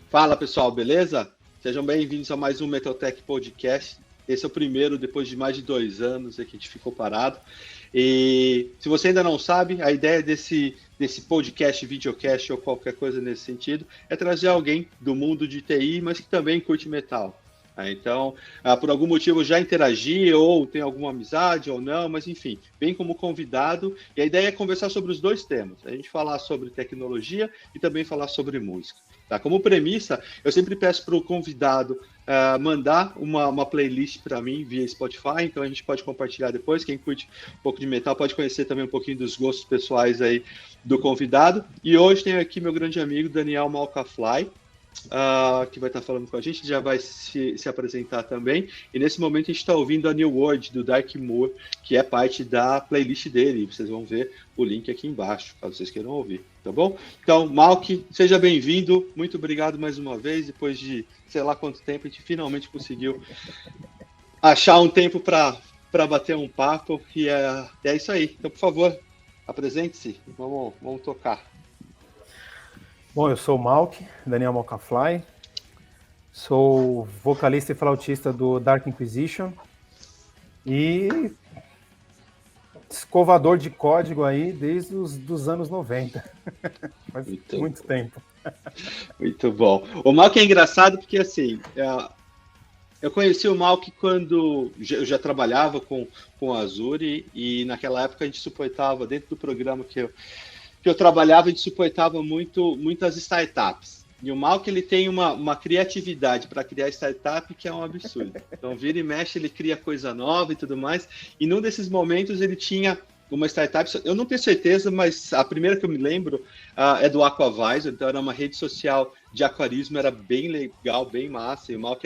Fala pessoal, beleza? Sejam bem-vindos a mais um Metaltech Podcast. Esse é o primeiro depois de mais de 2 anos que a gente ficou parado. E se você ainda não sabe, a ideia desse podcast, videocast ou qualquer coisa nesse sentido é trazer alguém do mundo de TI, mas que também curte metal. Então, por algum motivo já interagi ou tem alguma amizade ou não, mas enfim, vem como convidado. E a ideia é conversar sobre os dois temas. A gente falar sobre tecnologia e também falar sobre música. Tá? Como premissa, eu sempre peço para o convidado mandar uma playlist para mim via Spotify, então a gente pode compartilhar depois. Quem curte um pouco de metal pode conhecer também um pouquinho dos gostos pessoais aí do convidado. E hoje tenho aqui meu grande amigo Daniel Malcafly, que vai estar falando com a gente, já vai se apresentar também. E nesse momento a gente está ouvindo a New World do Dark Moor, que é parte da playlist dele. Vocês vão ver o link aqui embaixo, caso vocês queiram ouvir, tá bom? Então, Malk, seja bem-vindo. Muito obrigado mais uma vez. Depois de sei lá quanto tempo, a gente finalmente conseguiu achar um tempo para bater um papo. E é isso aí. Então, por favor, apresente-se. Vamos tocar. Bom, eu sou o Malk, Daniel Malcafly, sou vocalista e flautista do Dark Inquisition e escovador de código aí desde os anos 90. Faz muito tempo. Muito bom. O Malk é engraçado porque, assim, eu conheci o Malk quando eu já trabalhava com a Azure e naquela época a gente suportava, dentro do programa que eu trabalhava, a gente suportava muitas startups. E o Malk, ele tem uma criatividade para criar startup que é um absurdo. Então, vira e mexe, ele cria coisa nova e tudo mais. E num desses momentos, ele tinha uma startup, eu não tenho certeza, mas a primeira que eu me lembro é do Aquavisor. Então, era uma rede social de aquarismo, era bem legal, bem massa. E o Malk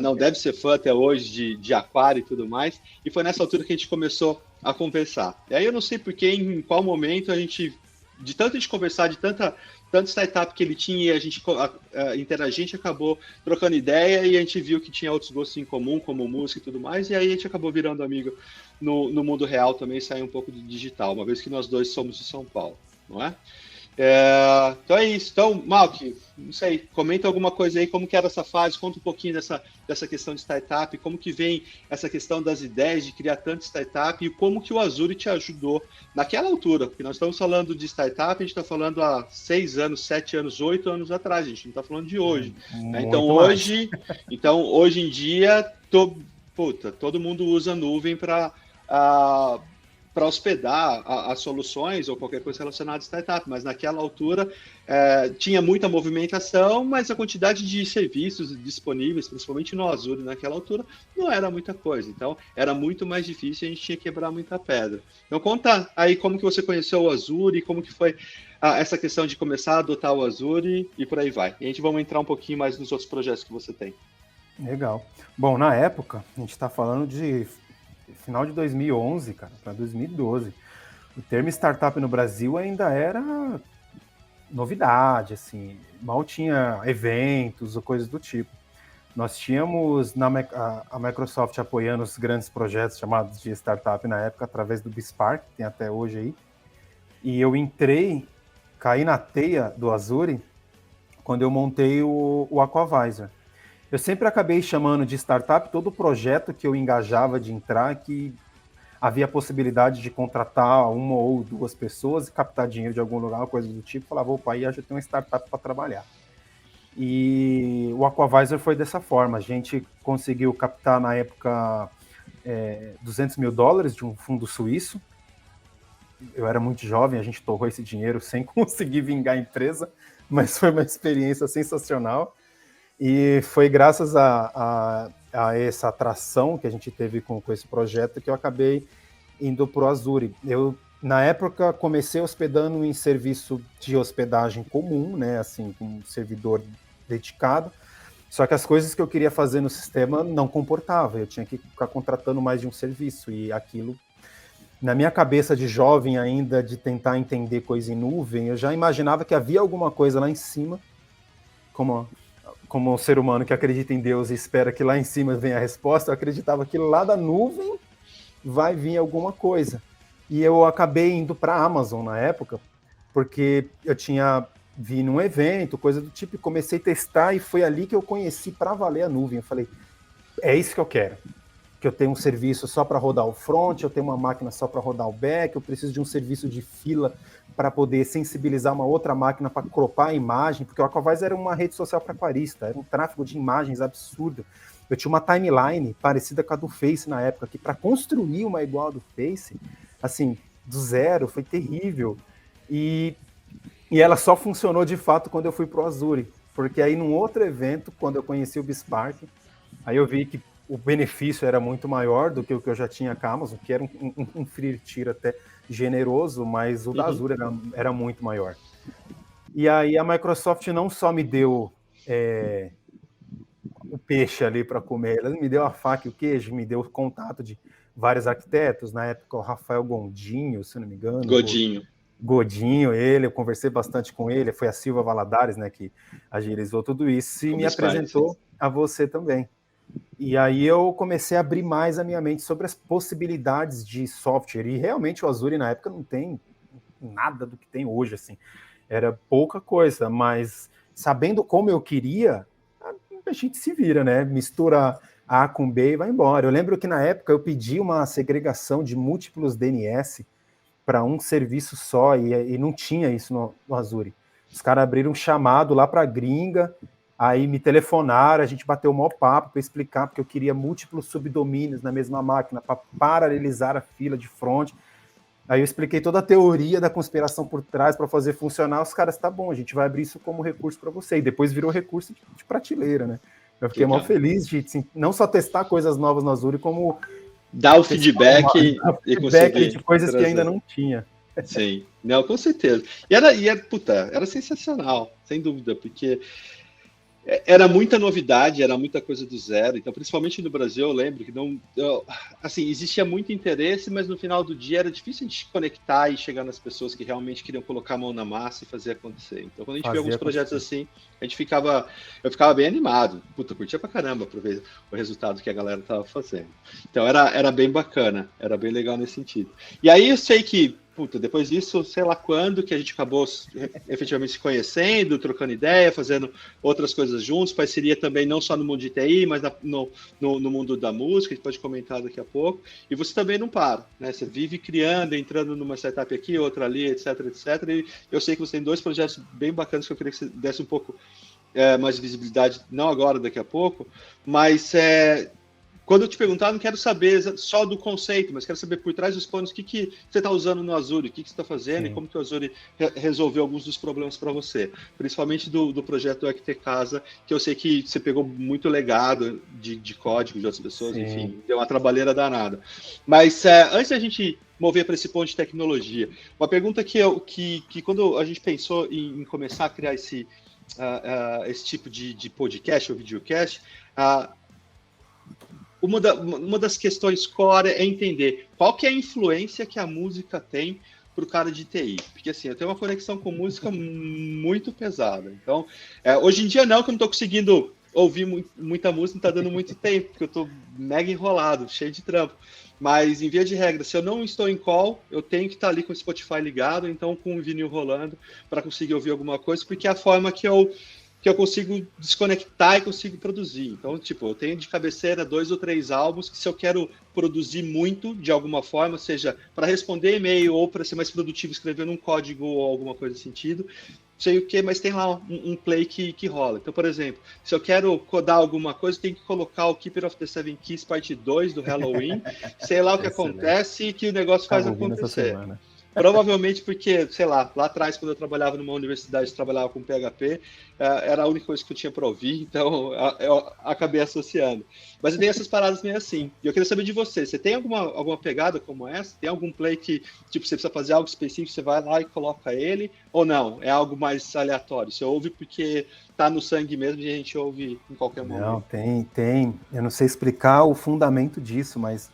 não, deve ser fã até hoje de aquário e tudo mais. E foi nessa altura que a gente começou a conversar. E aí eu não sei porquê, em qual momento a gente, de tanto a gente conversar, de tanto startup que ele tinha, e a gente interagir, a gente acabou trocando ideia e a gente viu que tinha outros gostos em comum, como música e tudo mais, e aí a gente acabou virando amigo no mundo real também, sair um pouco do digital, uma vez que nós dois somos de São Paulo, não é? Então é isso. Então, Malk, não sei, comenta alguma coisa aí, como que era essa fase, conta um pouquinho dessa questão de startup, como que vem essa questão das ideias de criar tanto startup e como que o Azure te ajudou naquela altura, porque nós estamos falando de startup, a gente está falando há 6 anos, 7 anos, 8 anos atrás, a gente não está falando de hoje. Né? Então, hoje em dia, todo mundo usa nuvem para hospedar as soluções ou qualquer coisa relacionada a startup, mas naquela altura tinha muita movimentação, mas a quantidade de serviços disponíveis, principalmente no Azure naquela altura, não era muita coisa. Então, era muito mais difícil e a gente tinha que quebrar muita pedra. Então, conta aí como que você conheceu o Azure, como que foi essa questão de começar a adotar o Azure e por aí vai. E a gente vai entrar um pouquinho mais nos outros projetos que você tem. Legal. Bom, na época, a gente está falando de final de 2011, cara, para 2012. O termo startup no Brasil ainda era novidade, assim, mal tinha eventos ou coisas do tipo. Nós tínhamos a Microsoft apoiando os grandes projetos chamados de startup na época, através do Bispark, que tem até hoje aí. E eu caí na teia do Azure quando eu montei o Aquavisor. Eu sempre acabei chamando de startup todo projeto que eu engajava de entrar, que havia a possibilidade de contratar uma ou duas pessoas e captar dinheiro de algum lugar, coisa do tipo. Falava, opa, aí a gente tem uma startup para trabalhar. E o Aquavisor foi dessa forma. A gente conseguiu captar, na época, $200 mil de um fundo suíço. Eu era muito jovem, a gente torrou esse dinheiro sem conseguir vingar a empresa, mas foi uma experiência sensacional. E foi graças a essa atração que a gente teve com esse projeto que eu acabei indo para o Azure. Eu, na época, comecei hospedando em serviço de hospedagem comum, né, assim, com um servidor dedicado, só que as coisas que eu queria fazer no sistema não comportava, eu tinha que ficar contratando mais de um serviço, e aquilo, na minha cabeça de jovem ainda, de tentar entender coisa em nuvem, eu já imaginava que havia alguma coisa lá em cima, como um ser humano que acredita em Deus e espera que lá em cima venha a resposta, eu acreditava que lá da nuvem vai vir alguma coisa. E eu acabei indo para a Amazon na época, porque eu tinha vi num evento, coisa do tipo, e comecei a testar, e foi ali que eu conheci para valer a nuvem. Eu falei, é isso que eu quero. Que eu tenho um serviço só para rodar o front, eu tenho uma máquina só para rodar o back, eu preciso de um serviço de fila para poder sensibilizar uma outra máquina para cropar a imagem, porque o Aquavise era uma rede social para aquarista, era um tráfego de imagens absurdo. Eu tinha uma timeline parecida com a do Face na época, que para construir uma igual do Face, assim, do zero, foi terrível. E ela só funcionou de fato quando eu fui pro Azure, porque aí num outro evento, quando eu conheci o Bispark, aí eu vi que o benefício era muito maior do que o que eu já tinha com a Amazon, que era um free tier até generoso, mas o da Azure era muito maior. E aí a Microsoft não só me deu o peixe ali para comer, ela me deu a faca e o queijo, me deu o contato de vários arquitetos, na época o Rafael Gondinho, se não me engano. Godinho, eu conversei bastante com ele, foi a Silva Valadares, né, que agilizou tudo isso, e me apresentou a você também. E aí eu comecei a abrir mais a minha mente sobre as possibilidades de software, e realmente o Azure na época não tem nada do que tem hoje, assim, era pouca coisa, mas sabendo como eu queria, a gente se vira, né, mistura A com B e vai embora. Eu lembro que na época eu pedi uma segregação de múltiplos DNS para um serviço só, e não tinha isso no Azure. Os caras abriram um chamado lá para a gringa, aí me telefonaram, a gente bateu o maior papo para explicar, porque eu queria múltiplos subdomínios na mesma máquina, para paralelizar a fila de front. Aí eu expliquei toda a teoria da conspiração por trás para fazer funcionar. Os caras, tá bom, a gente vai abrir isso como recurso para você. E depois virou recurso de prateleira, né? Eu fiquei mal feliz de assim, não só testar coisas novas no Azure, como dar o feedback e conseguir de coisas trazer. Que ainda não tinha. Sim, não, com certeza. Era sensacional, sem dúvida, porque era muita novidade, era muita coisa do zero. Então, principalmente no Brasil, eu lembro que assim, existia muito interesse, mas no final do dia era difícil a gente conectar e chegar nas pessoas que realmente queriam colocar a mão na massa e fazer acontecer. Então, quando a gente vê alguns projetos assim, eu ficava bem animado. Puta, curtia pra caramba pra ver o resultado que a galera tava fazendo. Então, era bem bacana, era bem legal nesse sentido. E aí eu sei que depois disso, sei lá quando, que a gente acabou efetivamente se conhecendo, trocando ideia, fazendo outras coisas juntos, parceria também não só no mundo de TI, mas no mundo da música, a gente pode comentar daqui a pouco. E você também não para, né? Você vive criando, entrando numa startup aqui, outra ali, etc, etc. E eu sei que você tem 2 projetos bem bacanas que eu queria que você desse um pouco mais visibilidade, não agora, daqui a pouco, mas quando eu te perguntar, não quero saber só do conceito, mas quero saber por trás dos panos o que você está usando no Azure, o que você está fazendo. Sim. E como que o Azure resolveu alguns dos problemas para você. Principalmente do projeto do Arquite Casa, que eu sei que você pegou muito legado de código de outras pessoas, Sim. Enfim, deu uma trabalheira danada. Mas antes da gente mover para esse ponto de tecnologia, uma pergunta que quando a gente pensou em começar a criar esse tipo de podcast ou videocast, uma das questões core é entender qual que é a influência que a música tem para o cara de TI. Porque assim, eu tenho uma conexão com música muito pesada. Então, hoje em dia não, que eu não estou conseguindo ouvir muita música, não está dando muito tempo, porque eu estou mega enrolado, cheio de trampo. Mas, em via de regra, se eu não estou em call, eu tenho que estar ali com o Spotify ligado, então com o vinil rolando, para conseguir ouvir alguma coisa, porque é a forma que eu consigo desconectar e consigo produzir. Então, tipo, eu tenho de cabeceira 2 ou 3 álbuns que se eu quero produzir muito, de alguma forma, seja para responder e-mail ou para ser mais produtivo escrevendo um código ou alguma coisa nesse sentido, sei o que, mas tem lá um play que rola. Então, por exemplo, se eu quero codar alguma coisa, eu tenho que colocar o Keeper of the Seven Keys parte 2 do Halloween, sei lá o que acontece e que o negócio faz acontecer. Provavelmente porque, sei lá atrás, quando eu trabalhava numa universidade, trabalhava com PHP, era a única coisa que eu tinha para ouvir, então eu acabei associando. Mas eu tenho essas paradas meio assim. E eu queria saber de você, você tem alguma pegada como essa? Tem algum play que, tipo, você precisa fazer algo específico, você vai lá e coloca ele? Ou não? É algo mais aleatório? Você ouve porque tá no sangue mesmo e a gente ouve em qualquer momento? Não, tem. Eu não sei explicar o fundamento disso, mas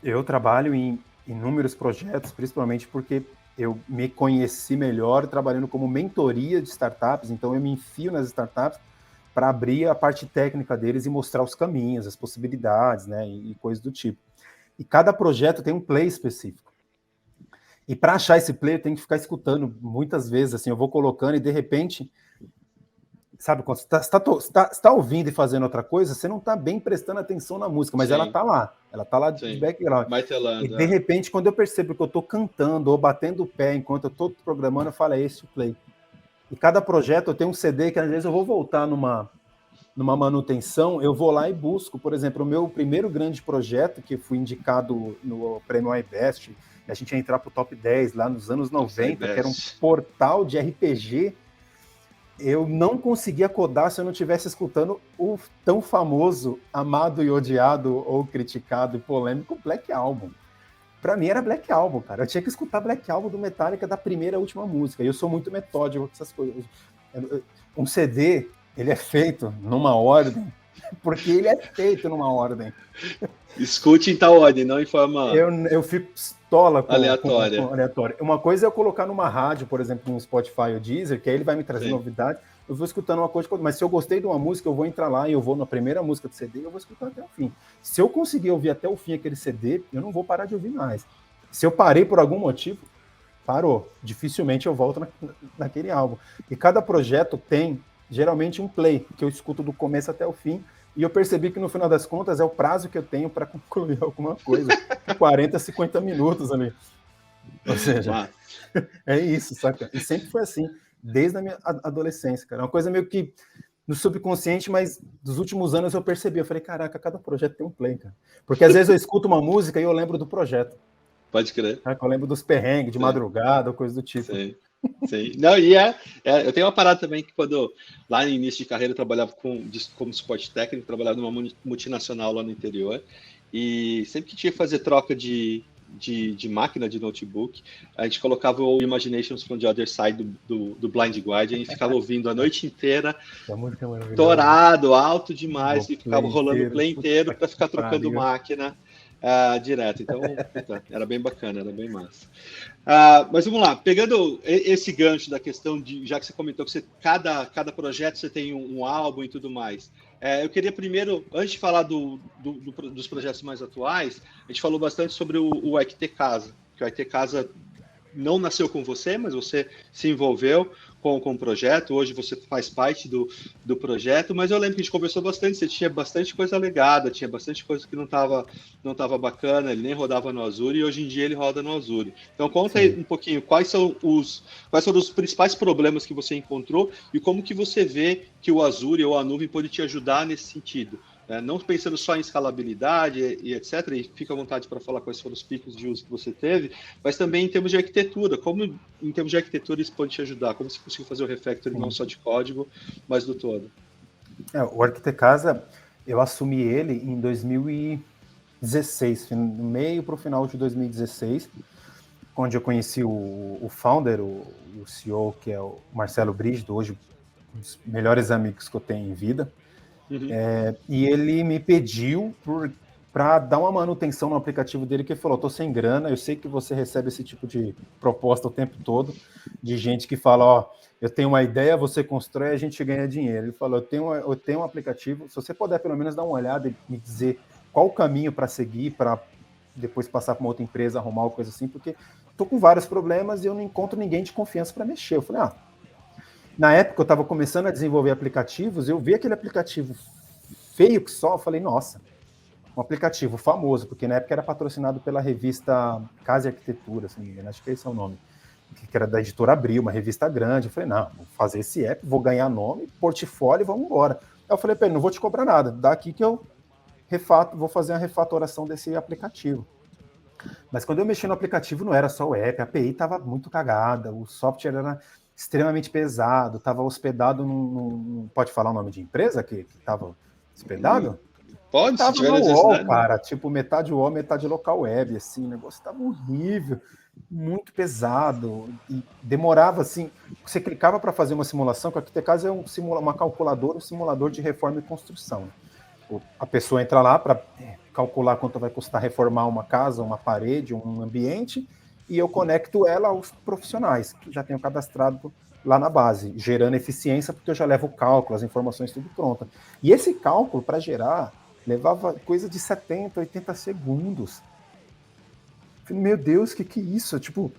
eu trabalho em inúmeros projetos, principalmente porque eu me conheci melhor trabalhando como mentoria de startups, então eu me enfio nas startups para abrir a parte técnica deles e mostrar os caminhos, as possibilidades, né, e coisas do tipo. E cada projeto tem um play específico. E para achar esse play, eu tenho que ficar escutando muitas vezes, assim, eu vou colocando e de repente, sabe, quando você tá ouvindo e fazendo outra coisa, você não está bem prestando atenção na música, mas ela tá lá de sim. background. E de repente, quando eu percebo que eu estou cantando ou batendo o pé enquanto eu estou programando, eu falo, é esse o play. E cada projeto eu tenho um CD que às vezes eu vou voltar numa manutenção, eu vou lá e busco. Por exemplo, o meu primeiro grande projeto, que fui indicado no Prêmio iBest, a gente ia entrar para o top 10 lá nos anos 90, que era um portal de RPG, eu não conseguia codar se eu não estivesse escutando o tão famoso, amado e odiado, ou criticado e polêmico Black Album. Para mim era Black Album, cara. Eu tinha que escutar Black Album do Metallica da primeira à última música. E eu sou muito metódico com essas coisas. Um CD, ele é feito numa ordem, porque ele é feito numa ordem. Escute em tal ordem, não em forma... Eu fico pistola com aleatória. Aleatório. Uma coisa é eu colocar numa rádio, por exemplo, no Spotify ou Deezer, que aí ele vai me trazer novidade. Eu vou escutando uma coisa, mas se eu gostei de uma música, eu vou entrar lá e eu vou na primeira música do CD e eu vou escutar até o fim. Se eu conseguir ouvir até o fim aquele CD, eu não vou parar de ouvir mais. Se eu parei por algum motivo, parou. Dificilmente eu volto naquele álbum. E cada projeto tem, geralmente, um play, que eu escuto do começo até o fim, e eu percebi que, no final das contas, é o prazo que eu tenho para concluir alguma coisa. 40, 50 minutos ali. Ou seja, é isso, saca? E sempre foi assim, desde a minha adolescência, cara. É uma coisa meio que no subconsciente, mas dos últimos anos eu percebi. Eu falei, caraca, cada projeto tem um play, cara. Porque às vezes eu escuto uma música e eu lembro do projeto. Pode crer. Eu lembro dos perrengues de madrugada, coisa do tipo. Sim. Não, e eu tenho uma parada também que quando, lá no início de carreira, eu trabalhava como suporte técnico, trabalhava numa multinacional lá no interior, e sempre que tinha que fazer troca de máquina, de notebook, a gente colocava o Imaginations from the Other Side do Blind Guardian e ficava ouvindo a noite inteira, torado, alto demais, e ficava rolando o play inteiro para ficar trocando máquina. Direto, então era bem bacana, era bem massa. Mas vamos lá, pegando esse gancho da questão de, já que você comentou que cada projeto você tem um álbum e tudo mais, eu queria primeiro, antes de falar dos projetos mais atuais, a gente falou bastante sobre o IT Casa, que o IT Casa não nasceu com você, mas você se envolveu com o projeto, hoje você faz parte do projeto, mas eu lembro que a gente conversou bastante, você tinha bastante coisa legada, tinha bastante coisa que não estava bacana, ele nem rodava no Azure, e hoje em dia ele roda no Azure. Então conta aí um pouquinho, quais foram os principais problemas que você encontrou e como que você vê que o Azure ou a nuvem pode te ajudar nesse sentido. Não pensando só em escalabilidade e etc., e fica à vontade para falar quais foram os picos de uso que você teve, mas também em termos de arquitetura, como em termos de arquitetura isso pode te ajudar, como você conseguiu fazer o refactoring não só de código, mas do todo. O Arquite Casa, eu assumi ele em 2016, no meio para o final de 2016, onde eu conheci o founder, o CEO, que é o Marcelo Brígido, hoje um dos melhores amigos que eu tenho em vida. E ele me pediu para dar uma manutenção no aplicativo dele, que ele falou, tô sem grana, eu sei que você recebe esse tipo de proposta o tempo todo, de gente que fala, eu tenho uma ideia, você constrói, a gente ganha dinheiro. Ele falou, eu tenho um aplicativo, se você puder pelo menos dar uma olhada e me dizer qual o caminho para seguir, para depois passar para uma outra empresa, arrumar uma coisa assim, porque tô com vários problemas e eu não encontro ninguém de confiança para mexer. Eu falei, na época eu estava começando a desenvolver aplicativos, eu vi aquele aplicativo feio que só, eu falei, nossa, um aplicativo famoso, porque na época era patrocinado pela revista Casa e Arquitetura, se não me engano, acho que esse é o nome, que era da editora Abril, uma revista grande. Eu falei, não, vou fazer esse app, vou ganhar nome, portfólio e vamos embora. Aí eu falei, não vou te cobrar nada, daqui que eu vou fazer uma refatoração desse aplicativo. Mas quando eu mexi no aplicativo, não era só o app, a API estava muito cagada, o software era extremamente pesado, estava hospedado num... Pode falar o nome de empresa que estava hospedado? Pode, tava se tiver no necessidade. UOL, cara, tipo metade UOL, metade local web, assim, o negócio estava horrível, muito pesado, e demorava, assim, você clicava para fazer uma simulação, que aqui, no caso, é uma calculadora, um simulador de reforma e construção. A pessoa entra lá para calcular quanto vai custar reformar uma casa, uma parede, um ambiente, e eu conecto ela aos profissionais, que já tenho cadastrado lá na base, gerando eficiência, porque eu já levo o cálculo, as informações tudo pronta. E esse cálculo, para gerar, levava coisa de 70, 80 segundos. Falei, meu Deus, que é isso? Tipo,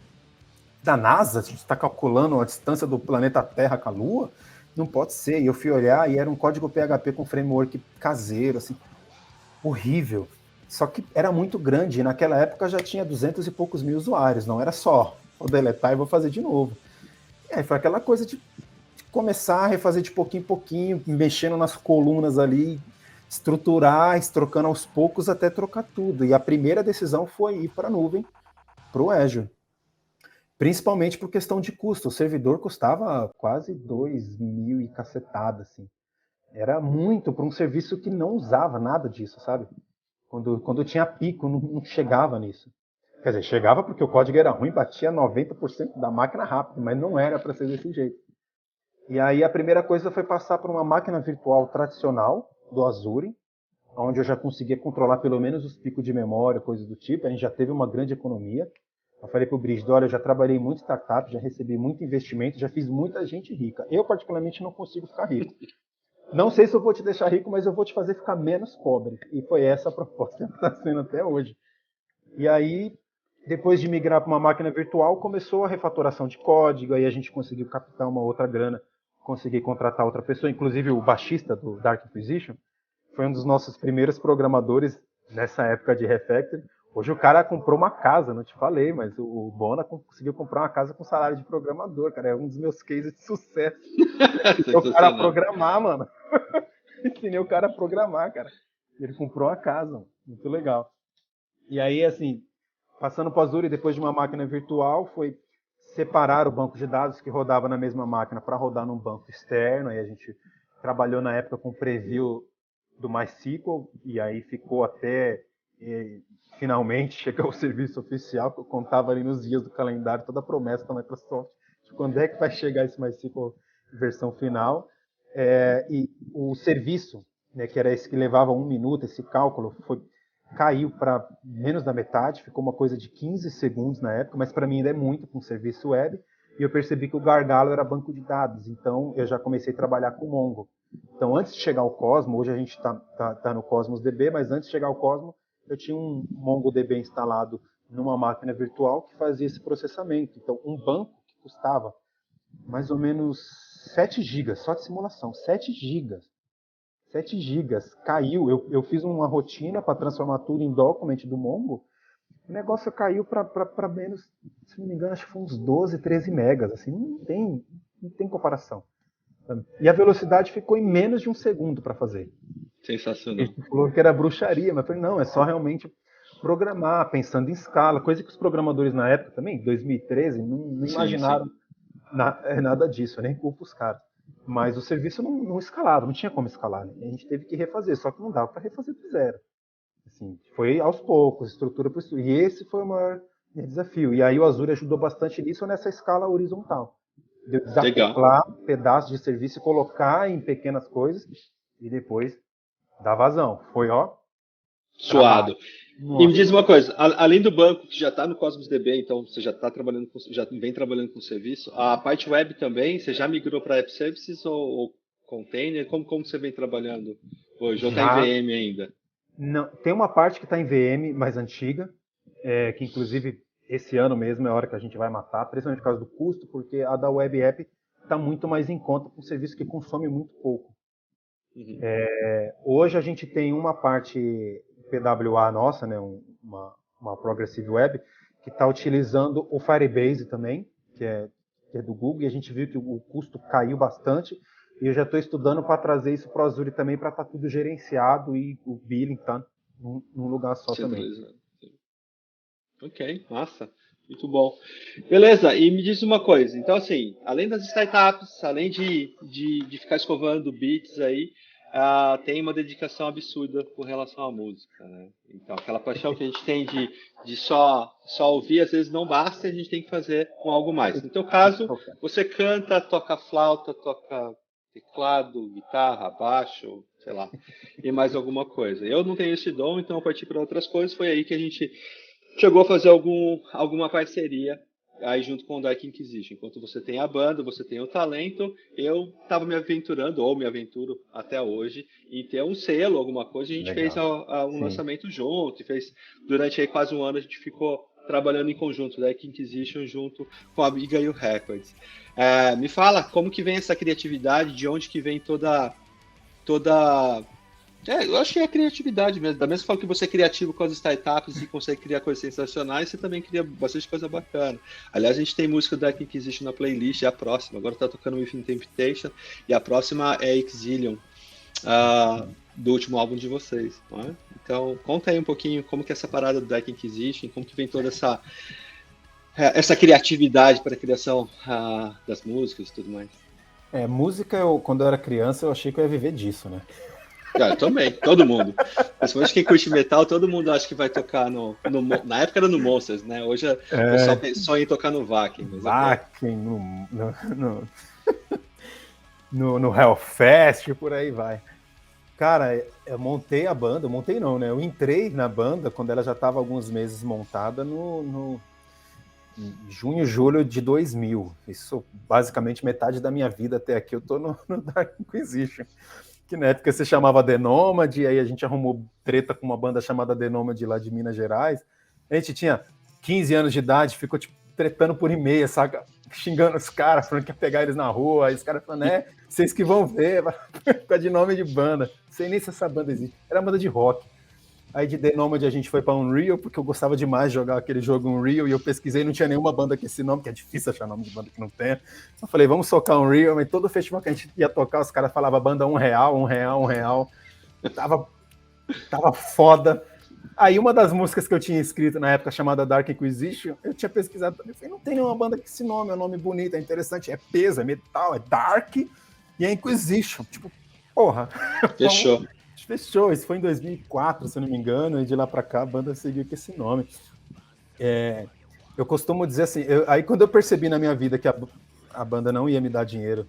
da NASA, a gente está calculando a distância do planeta Terra com a Lua, não pode ser. E eu fui olhar e era um código PHP com framework caseiro, assim, horrível. Só que era muito grande, e naquela época já tinha 200 e poucos mil usuários, não era só, vou deletar e vou fazer de novo. E aí foi aquela coisa de começar a refazer de pouquinho em pouquinho, mexendo nas colunas ali, estruturar, trocando aos poucos até trocar tudo. E a primeira decisão foi ir para a nuvem, para o Azure. Principalmente por questão de custo. O servidor custava quase 2.000 e cacetada, assim. Era muito para um serviço que não usava nada disso, sabe? Quando tinha pico, não chegava nisso. Quer dizer, chegava porque o código era ruim, batia 90% da máquina rápido, mas não era para ser desse jeito. E aí a primeira coisa foi passar para uma máquina virtual tradicional do Azure, onde eu já conseguia controlar pelo menos os picos de memória, coisas do tipo. A gente já teve uma grande economia. Eu falei para o Brígido, olha, eu já trabalhei em muito startup, já recebi muito investimento, já fiz muita gente rica. Eu, particularmente, não consigo ficar rico. Não sei se eu vou te deixar rico, mas eu vou te fazer ficar menos pobre. E foi essa a proposta que está sendo até hoje. E aí, depois de migrar para uma máquina virtual, começou a refatoração de código, aí a gente conseguiu captar uma outra grana, consegui contratar outra pessoa, inclusive o baixista do Dark Inquisition, foi um dos nossos primeiros programadores nessa época de refactoring. Hoje o cara comprou uma casa, não te falei, mas o Bona conseguiu comprar uma casa com salário de programador, cara. É um dos meus cases de sucesso. Ensinei o cara a programar, mano. Ensinei o cara a programar, cara. Ele comprou uma casa, muito legal. E aí, assim, passando para o Azure, depois de uma máquina virtual, foi separar o banco de dados que rodava na mesma máquina para rodar num banco externo. Aí a gente trabalhou na época com preview do MySQL, e aí ficou até finalmente chegar o serviço oficial, que eu contava ali nos dias do calendário, toda a promessa da Microsoft, de quando é que vai chegar esse MySQL versão final. E o serviço, né, que era esse que levava 1 minuto, esse cálculo, caiu para menos da metade, ficou uma coisa de 15 segundos na época, mas para mim ainda é muito para um serviço web, e eu percebi que o gargalo era banco de dados, então eu já comecei a trabalhar com Mongo. Então, antes de chegar ao Cosmos, hoje a gente tá no Cosmos DB, mas antes de chegar ao Cosmos, eu tinha um MongoDB instalado numa máquina virtual que fazia esse processamento. Então, um banco que custava mais ou menos 7 gigas, só de simulação, 7 gigas. 7 gigas, caiu. Eu fiz uma rotina para transformar tudo em document do Mongo. O negócio caiu para menos, se não me engano, acho que foi uns 12, 13 megas. Assim, não tem comparação. E a velocidade ficou em menos de 1 segundo para fazer. Sensacional. Ele falou que era bruxaria, mas eu falei, não, é só realmente programar, pensando em escala, coisa que os programadores na época também, 2013, não imaginaram nada disso, eu nem culpo os caras. Mas o serviço não escalava, não tinha como escalar. Né? A gente teve que refazer, só que não dava para refazer do zero. Assim, foi aos poucos, estrutura por estrutura. E esse foi o maior desafio. E aí o Azure ajudou bastante nisso nessa escala horizontal. De desacoplar pedaços de serviço e colocar em pequenas coisas e depois dar vazão. Foi, ó, suado. E me diz uma coisa, além do banco que já está no Cosmos DB, então você já está trabalhando já vem trabalhando com serviço, a parte web também, você já migrou para App Services ou container? Como você vem trabalhando hoje? Ou está em VM ainda? Não, tem uma parte que está em VM mais antiga, que inclusive esse ano mesmo é a hora que a gente vai matar, principalmente por causa do custo, porque a da Web App está muito mais em conta com um serviço que consome muito pouco. Uhum. Hoje a gente tem uma parte PWA nossa, né, uma Progressive Web, que está utilizando o Firebase também, que é do Google, e a gente viu que o custo caiu bastante, e eu já estou estudando para trazer isso para o Azure também, para estar tudo gerenciado e o billing tá num lugar só também. Ok, massa. Muito bom. Beleza, e me diz uma coisa. Então, assim, além das startups, além de ficar escovando bits aí, tem uma dedicação absurda com relação à música, né? Então, aquela paixão que a gente tem de só ouvir, às vezes não basta, a gente tem que fazer com algo mais. No teu caso, você canta, toca flauta, toca teclado, guitarra, baixo, sei lá, e mais alguma coisa. Eu não tenho esse dom, então eu parti para outras coisas. Foi aí que a gente chegou a fazer alguma parceria aí junto com o Dark Inquisition. Enquanto você tem a banda, você tem o talento, eu estava me aventurando, ou me aventuro até hoje, em ter um selo, alguma coisa. A gente fez um lançamento junto, durante aí quase um ano a gente ficou trabalhando em conjunto, Dark Inquisition junto com a Abigail Records. Me fala como que vem essa criatividade, de onde que vem toda eu acho que é a criatividade mesmo. Da mesma forma que você é criativo com as startups e consegue criar coisas sensacionais, você também cria bastante coisa bacana. Aliás, a gente tem música do Dark Inquisition na playlist, é a próxima. Agora tá tocando Within Temptation e a próxima é Exilium, do último álbum de vocês. Não é? Então, conta aí um pouquinho como que é essa parada do Dark Inquisition, como que vem toda essa criatividade para a criação das músicas e tudo mais. Música, quando eu era criança, eu achei que eu ia viver disso, né? Eu também, todo mundo. Principalmente quem curte metal, todo mundo acha que vai tocar na época era no Monsters, né? Hoje o pessoal sonha em tocar no Wacken. Wacken, no Hellfest, por aí vai. Cara, eu montei a banda, né? Eu entrei na banda quando ela já estava alguns meses montada em junho, julho de 2000. Isso, basicamente, metade da minha vida até aqui, eu tô no Dark Inquisition. Que na época se chamava The Nomad, e aí a gente arrumou treta com uma banda chamada The Nomad lá de Minas Gerais. A gente tinha 15 anos de idade, ficou tipo tretando por e-mail, saca? Xingando os caras, falando que ia pegar eles na rua, aí os caras falando, vocês que vão ver, ficar de nome de banda. Não sei nem se essa banda existe. Era uma banda de rock. Aí de The Nomad a gente foi para Unreal, porque eu gostava demais de jogar aquele jogo Unreal, e eu pesquisei, não tinha nenhuma banda com esse nome, que é difícil achar nome de banda que não tem. Eu falei, vamos tocar Unreal, mas todo festival que a gente ia tocar, os caras falavam banda R$1. Tava foda. Aí uma das músicas que eu tinha escrito na época, chamada Dark Inquisition, eu tinha pesquisado também, falei, não tem nenhuma banda com esse nome, é um nome bonito, é interessante, é peso, é metal, é dark, e é Inquisition. Tipo, porra. Fechou. Fechou, isso foi em 2004, se eu não me engano, e de lá pra cá a banda seguiu com esse nome. Eu costumo dizer assim, aí quando eu percebi na minha vida que a banda não ia me dar dinheiro,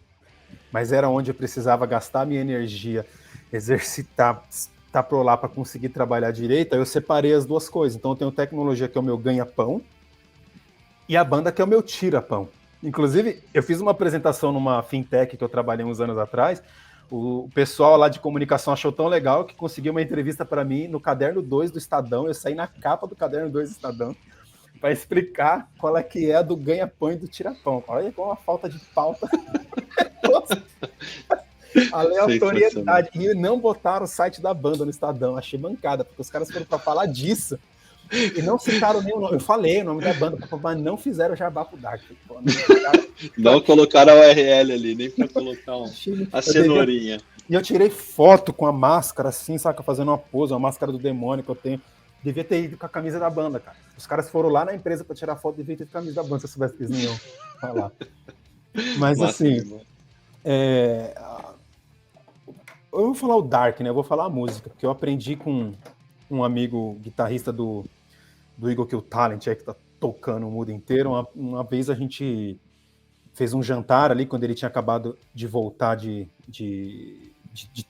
mas era onde eu precisava gastar minha energia, exercitar, estar por lá para conseguir trabalhar direito, aí eu separei as duas coisas. Então eu tenho tecnologia, que é o meu ganha-pão, e a banda, que é o meu tira-pão. Inclusive, eu fiz uma apresentação numa fintech que eu trabalhei uns anos atrás. O pessoal lá de comunicação achou tão legal que conseguiu uma entrevista para mim no Caderno 2 do Estadão. Eu saí na capa do Caderno 2 do Estadão para explicar qual é que é a do ganha-pão e do tira-pão. Olha como uma falta de pauta. Aleatoriedade. E não botaram o site da banda no Estadão. Achei bancada, porque os caras foram para falar disso e não citaram nem o nome. Eu falei o nome da banda, mas não fizeram jabá pro Dark. Não colocaram a URL ali, nem para colocar a cenourinha. E eu tirei foto com a máscara, assim, saca? Fazendo uma pose, uma máscara do demônio que eu tenho. Devia ter ido com a camisa da banda, cara. Os caras foram lá na empresa para tirar foto, devia ter com a camisa da banda, se eu soubesse que eles não iam falar. Mas, assim, eu vou falar o Dark, né? Eu vou falar a música, porque eu aprendi com um amigo guitarrista do Eagle Kill Talent, que tá tocando o mundo inteiro. Uma vez a gente fez um jantar ali, quando ele tinha acabado de voltar de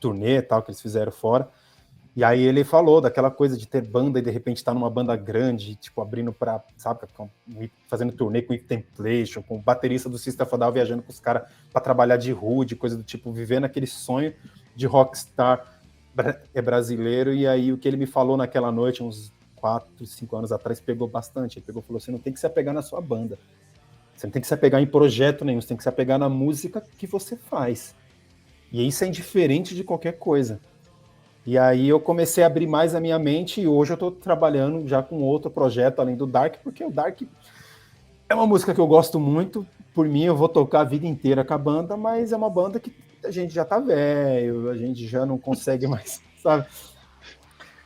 turnê e tal, que eles fizeram fora. E aí ele falou daquela coisa de ter banda e de repente estar numa banda grande, tipo, abrindo pra, sabe, fazendo turnê com Temptation, com o baterista do System of a Down viajando com os caras pra trabalhar de hood, coisa do tipo, vivendo aquele sonho de rockstar brasileiro. E aí o que ele me falou naquela noite, uns 4, 5 anos atrás, pegou bastante. Ele pegou e falou, você não tem que se apegar na sua banda. Você não tem que se apegar em projeto nenhum, você tem que se apegar na música que você faz. E isso é indiferente de qualquer coisa. E aí eu comecei a abrir mais a minha mente e hoje eu tô trabalhando já com outro projeto além do Dark, porque o Dark é uma música que eu gosto muito. Por mim, eu vou tocar a vida inteira com a banda, mas é uma banda que a gente já tá velho, a gente já não consegue mais, sabe?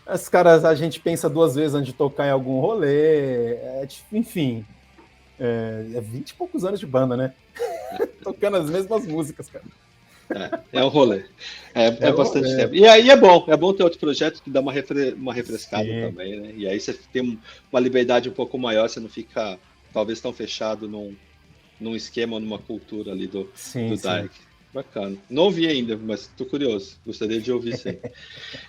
As caras, a gente pensa 2 vezes antes de tocar em algum rolê, enfim... É 20 e poucos anos de banda, né? Tocando as mesmas músicas, cara. É um rolê. É bastante tempo. E aí é bom ter outro projeto que dá uma refrescada também, né? E aí você tem uma liberdade um pouco maior, você não fica, talvez, tão fechado num esquema, numa cultura ali do Dark. Bacana. Não ouvi ainda, mas tô curioso. Gostaria de ouvir, sim.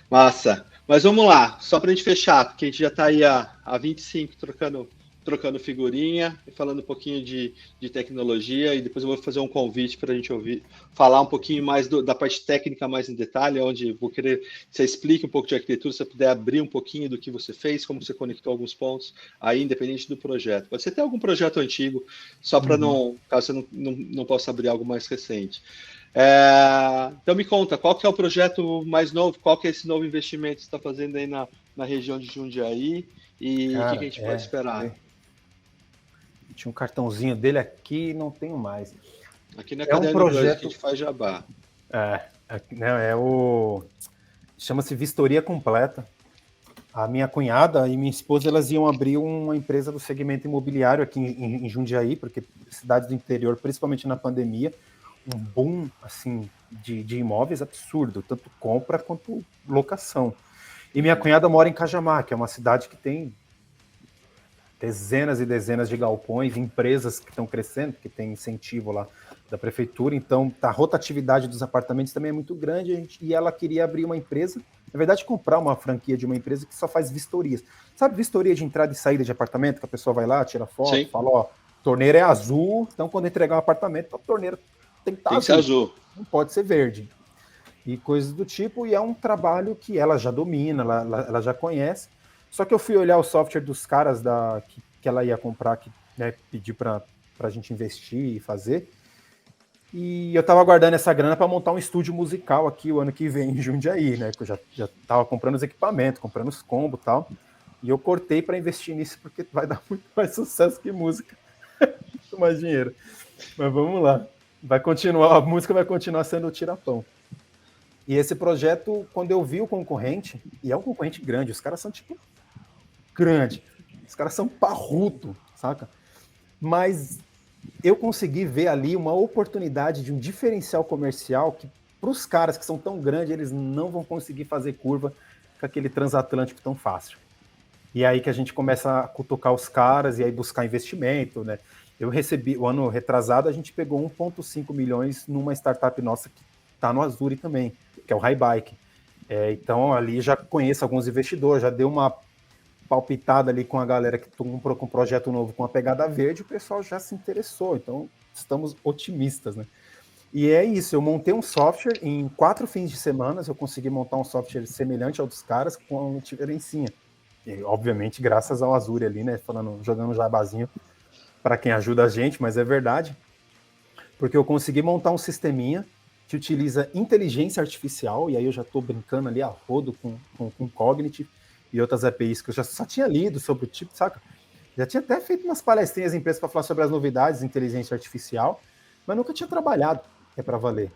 Massa. Mas vamos lá, só pra gente fechar, porque a gente já tá aí há 25 trocando trocando figurinha, falando um pouquinho de tecnologia, e depois eu vou fazer um convite para a gente ouvir, falar um pouquinho mais da parte técnica mais em detalhe, onde vou querer que você explique um pouco de arquitetura, se você puder abrir um pouquinho do que você fez, como você conectou alguns pontos, aí independente do projeto. Pode ser até algum projeto antigo, só para não, caso você não possa abrir algo mais recente. Então me conta, qual que é o projeto mais novo, qual que é esse novo investimento que você está fazendo aí na região de Jundiaí, e o que a Cara, gente pode esperar? Tinha um cartãozinho dele aqui, não tenho mais. Aqui na É um Caderno 2 projeto. que a gente faz jabá. Chama-se Vistoria Completa. A minha cunhada e minha esposa, elas iam abrir uma empresa do segmento imobiliário aqui em Jundiaí, porque cidades do interior, principalmente na pandemia, um boom assim de imóveis absurdo, tanto compra quanto locação. E minha cunhada mora em Cajamar, que é uma cidade que tem dezenas e dezenas de galpões, empresas que estão crescendo, que tem incentivo lá da prefeitura, então a rotatividade dos apartamentos também é muito grande, e ela queria abrir uma empresa, na verdade comprar uma franquia de uma empresa que só faz vistorias. Sabe vistoria de entrada e saída de apartamento, que a pessoa vai lá, tira foto, Sim. fala, ó, torneira é azul, então quando entregar um apartamento, a torneira tem que estar Tem que ser azul. não pode ser verde. E coisas do tipo, e é um trabalho que ela já domina, ela já conhece. Só que eu fui olhar o software dos caras que ela ia comprar, que né, pediu para a gente investir e fazer. E eu tava guardando essa grana para montar um estúdio musical aqui o ano que vem em Jundiaí, né? Que eu já tava comprando os equipamentos, comprando os combos e tal. E eu cortei para investir nisso porque vai dar muito mais sucesso que música. Muito mais dinheiro. Mas vamos lá. A música vai continuar sendo o tira-pão. E esse projeto, quando eu vi o concorrente, e é um concorrente grande, os caras são tipo grande, os caras são parrudo, saca? Mas eu consegui ver ali uma oportunidade de um diferencial comercial que para os caras que são tão grandes, eles não vão conseguir fazer curva com aquele transatlântico tão fácil. E é aí que a gente começa a cutucar os caras e aí buscar investimento, né? Eu recebi, o ano retrasado, a gente pegou 1,5 milhões numa startup nossa que está no Azure também, que é o High Bike. Então, ali já conheço alguns investidores, já deu uma palpitada ali com a galera que comprou com um projeto novo com a pegada verde, o pessoal já se interessou. Então, estamos otimistas, né? E é isso, eu montei um software, em 4 fins de semana eu consegui montar um software semelhante ao dos caras com a diferencinha. E, obviamente, graças ao Azure ali, né? Jogando jabazinho para quem ajuda a gente, mas é verdade. Porque eu consegui montar um sisteminha que utiliza inteligência artificial, e aí eu já estou brincando ali a rodo com Cognitive e outras APIs que eu já só tinha lido sobre o tipo, saca? Já tinha até feito umas palestrinhas em empresas para falar sobre as novidades de inteligência artificial, mas nunca tinha trabalhado, para valer.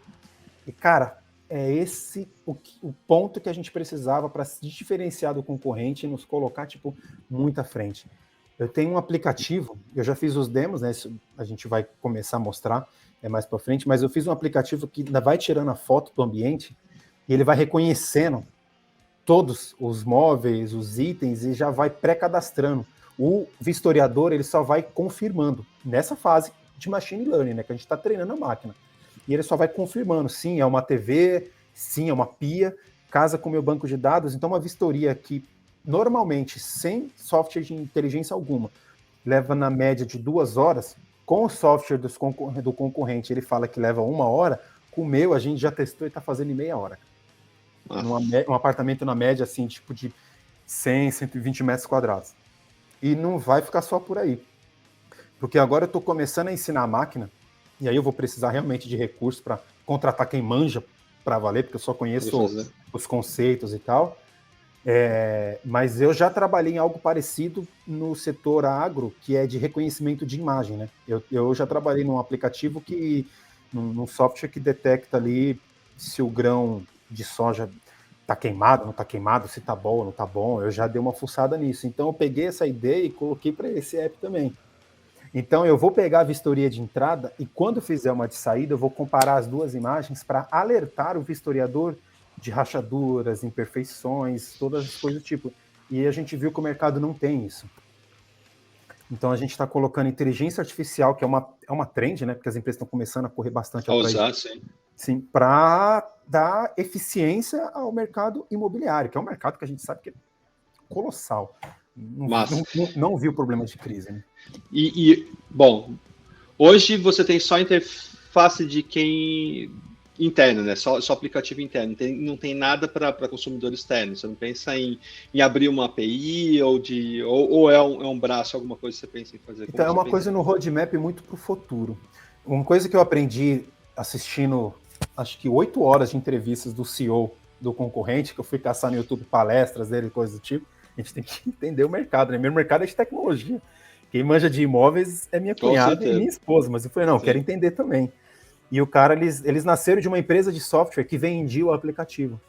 E, cara, é esse o ponto que a gente precisava para se diferenciar do concorrente e nos colocar, tipo, muito à frente. Eu tenho um aplicativo, eu já fiz os demos, né? Isso a gente vai começar a mostrar mais para frente, mas eu fiz um aplicativo que ainda vai tirando a foto do ambiente e ele vai reconhecendo todos os móveis, os itens e já vai pré-cadastrando. O vistoriador, ele só vai confirmando nessa fase de machine learning, né? Que a gente está treinando a máquina. E ele só vai confirmando, sim, é uma TV, sim, é uma pia, casa com meu banco de dados. Então, uma vistoria que normalmente, sem software de inteligência alguma, leva na média de 2 horas, com o software do concorrente ele fala que leva 1 hora, com o meu a gente já testou e está fazendo em meia hora. Um apartamento na média, assim, tipo de 100, 120 metros quadrados. E não vai ficar só por aí. Porque agora eu estou começando a ensinar a máquina, e aí eu vou precisar realmente de recursos para contratar quem manja para valer, porque eu só conheço os conceitos e tal. Mas eu já trabalhei em algo parecido no setor agro, que é de reconhecimento de imagem, né? Eu já trabalhei num aplicativo num software que detecta ali se o grão de soja tá queimado, não tá queimado, se tá bom ou não tá bom. Eu já dei uma fuçada nisso. Então eu peguei essa ideia e coloquei para esse app também. Então eu vou pegar a vistoria de entrada e quando fizer uma de saída, eu vou comparar as duas imagens para alertar o vistoriador de rachaduras, imperfeições, todas as coisas do tipo. E a gente viu que o mercado não tem isso. Então a gente está colocando inteligência artificial, que é uma trend, né? Porque as empresas estão começando a correr bastante atrás disso. Sim, para dar eficiência ao mercado imobiliário, que é um mercado que a gente sabe que é colossal. Não vi o problema de crise, né? Bom, hoje você tem só interface de quem interno, né? Só aplicativo interno. Não tem nada para consumidor externo. Você não pensa em abrir uma API ou é um braço, alguma coisa que você pensa em fazer? Então, é uma coisa no roadmap muito para o futuro. Uma coisa que eu aprendi assistindo, acho que 8 horas de entrevistas do CEO do concorrente, que eu fui caçar no YouTube palestras dele, coisas do tipo, a gente tem que entender o mercado, né? Meu mercado é de tecnologia. Quem manja de imóveis é minha cunhada e minha esposa, mas eu falei, não, quero entender também. E o cara, eles nasceram de uma empresa de software que vendia o aplicativo.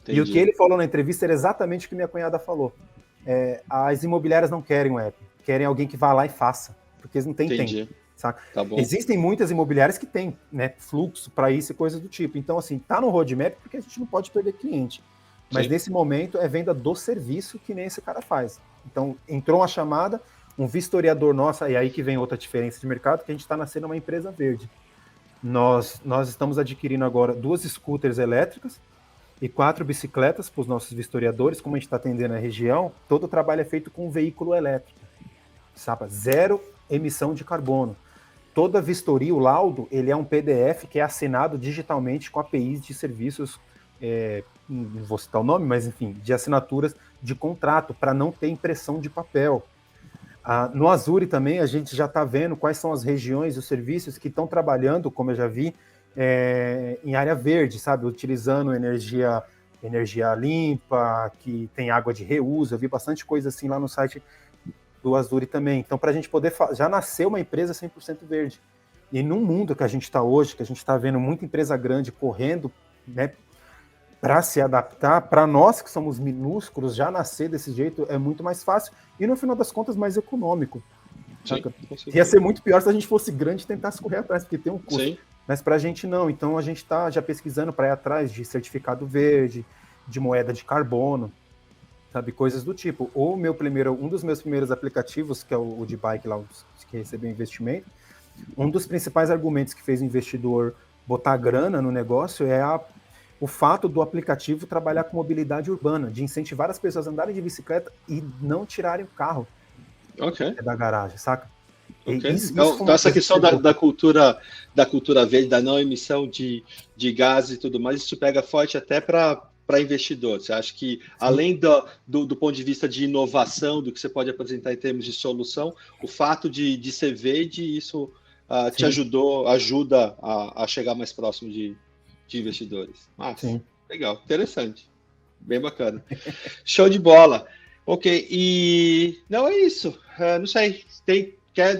Entendi. E o que ele falou na entrevista era exatamente o que minha cunhada falou. As imobiliárias não querem o app, querem alguém que vá lá e faça, porque eles não têm tempo. Saca? Tá bom. Existem muitas imobiliárias que têm, né, fluxo para isso e coisas do tipo. Então, assim, tá no roadmap porque a gente não pode perder cliente. Mas nesse momento é venda do serviço que nem esse cara faz. Então, entrou uma chamada, um vistoriador nosso, e aí que vem outra diferença de mercado, que a gente está nascendo uma empresa verde. Nós estamos adquirindo agora 2 scooters elétricas e 4 bicicletas para os nossos vistoriadores. Como a gente está atendendo a região, todo o trabalho é feito com um veículo elétrico. Sabe? 0 emissão de carbono. Toda vistoria, o laudo, ele é um PDF que é assinado digitalmente com APIs de serviços, não vou citar o nome, mas enfim, de assinaturas de contrato, para não ter impressão de papel. No Azure também, a gente já está vendo quais são as regiões e os serviços que estão trabalhando, como eu já vi, em área verde, sabe? Utilizando energia limpa, que tem água de reuso. Eu vi bastante coisa assim lá no site do Azure também. Então, para a gente poder já nascer uma empresa 100% verde. E no mundo que a gente está hoje, que a gente está vendo muita empresa grande correndo, né, para se adaptar, para nós que somos minúsculos, já nascer desse jeito é muito mais fácil e, no final das contas, mais econômico. Sim, ia ser muito pior se a gente fosse grande e tentasse correr atrás, porque tem um custo. Sim. Mas para a gente não. Então, a gente está já pesquisando para ir atrás de certificado verde, de moeda de carbono, sabe, coisas do tipo. Um dos meus primeiros aplicativos, que é o de bike lá, que recebeu investimento, um dos principais argumentos que fez o investidor botar grana no negócio é o fato do aplicativo trabalhar com mobilidade urbana, de incentivar as pessoas a andarem de bicicleta e não tirarem o carro da garagem, saca? Okay. Então essa questão da cultura verde, da não emissão de gás e tudo mais, isso pega forte até para investidor. Você acha que, além do ponto de vista de inovação, do que você pode apresentar em termos de solução, o fato de ser verde, isso te ajuda a chegar mais próximo de investidores? Sim. Legal, interessante. Bem bacana. Show de bola. Ok, e não é isso. Não sei,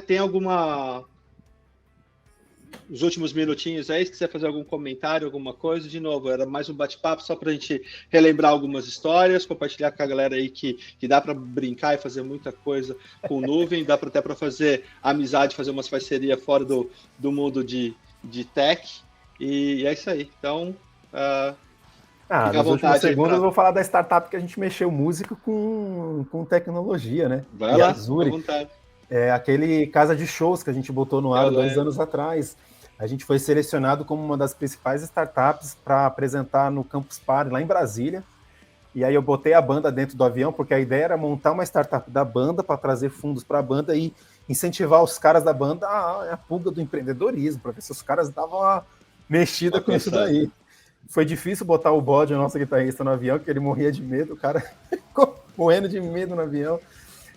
tem alguma... Os últimos minutinhos aí, se quiser fazer algum comentário, alguma coisa, de novo, era mais um bate-papo só para a gente relembrar algumas histórias, compartilhar com a galera aí que dá para brincar e fazer muita coisa com nuvem, dá até para fazer amizade, fazer umas parcerias fora do mundo de tech, e é isso aí. Então, nos últimos segundos eu vou falar da startup que a gente mexeu música com tecnologia, né? Vai lá, Azure. à vontade. Aquele casa de shows que a gente botou no ar 2 anos atrás. A gente foi selecionado como uma das principais startups para apresentar no Campus Party, lá em Brasília. E aí eu botei a banda dentro do avião, porque a ideia era montar uma startup da banda para trazer fundos para a banda e incentivar os caras da banda a pulga do empreendedorismo, para ver se os caras davam uma mexida com isso daí. Foi difícil botar o bode, o nosso guitarrista, no avião, porque ele morria de medo, o cara ficou morrendo de medo no avião.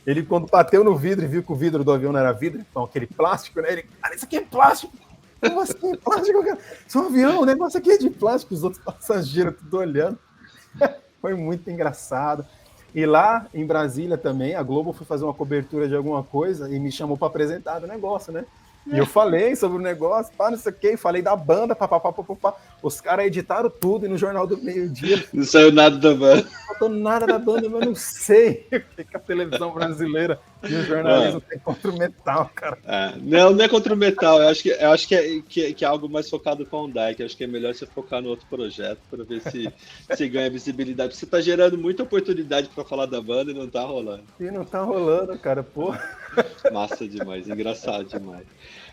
Ele, quando bateu no vidro e viu que o vidro do avião não era vidro, então aquele plástico, né? Ele, cara, isso aqui é plástico! Como assim é plástico, cara? Isso é um avião, o negócio aqui é de plástico. Os outros passageiros tudo olhando. Foi muito engraçado. E lá em Brasília também, a Globo foi fazer uma cobertura de alguma coisa e me chamou para apresentar o negócio, né? E eu falei sobre o negócio, não sei o quê, falei da banda, papapá. Os caras editaram tudo e no Jornal do Meio-Dia. Não saiu nada da banda. Não faltou nada da banda, mas não sei o que a televisão brasileira e o jornalismo tem contra o metal, cara. Não é contra o metal, eu acho que é algo mais focado com o Hyundai, que eu acho que é melhor você focar no outro projeto para ver se ganha visibilidade. Você tá gerando muita oportunidade para falar da banda e não tá rolando. E não tá rolando, cara, pô. Massa demais, engraçado demais.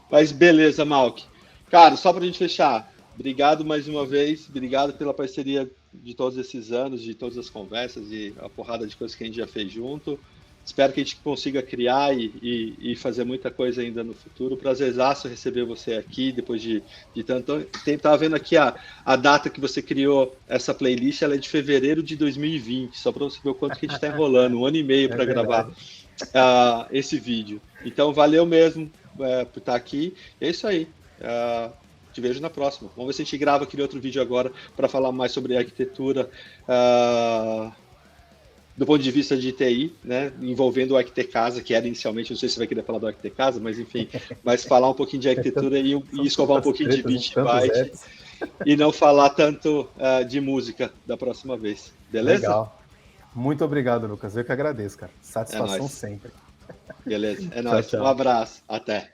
Mas beleza, Malk. Cara, só pra gente fechar, obrigado mais uma vez, obrigado pela parceria de todos esses anos, de todas as conversas e a porrada de coisas que a gente já fez junto. Espero que a gente consiga criar e fazer muita coisa ainda no futuro. Prazerzaço receber você aqui, depois de tanto tempo. Estava vendo aqui a data que você criou essa playlist, ela é de fevereiro de 2020, só para você ver o quanto que a gente está enrolando, 1 ano e meio para gravar esse vídeo. Então, valeu mesmo por estar aqui. É isso aí. Te vejo na próxima. Vamos ver se a gente grava aquele outro vídeo agora para falar mais sobre arquitetura do ponto de vista de TI, né, envolvendo o Arquitecasa, que era inicialmente, não sei se você vai querer falar do Arquitecasa, mas enfim, mas falar um pouquinho de arquitetura e escovar um pouquinho de bit byte e não falar tanto de música da próxima vez. Beleza? Legal. Muito obrigado, Lucas. Eu que agradeço, cara. Satisfação sempre. Beleza. É nóis. Um abraço. Até.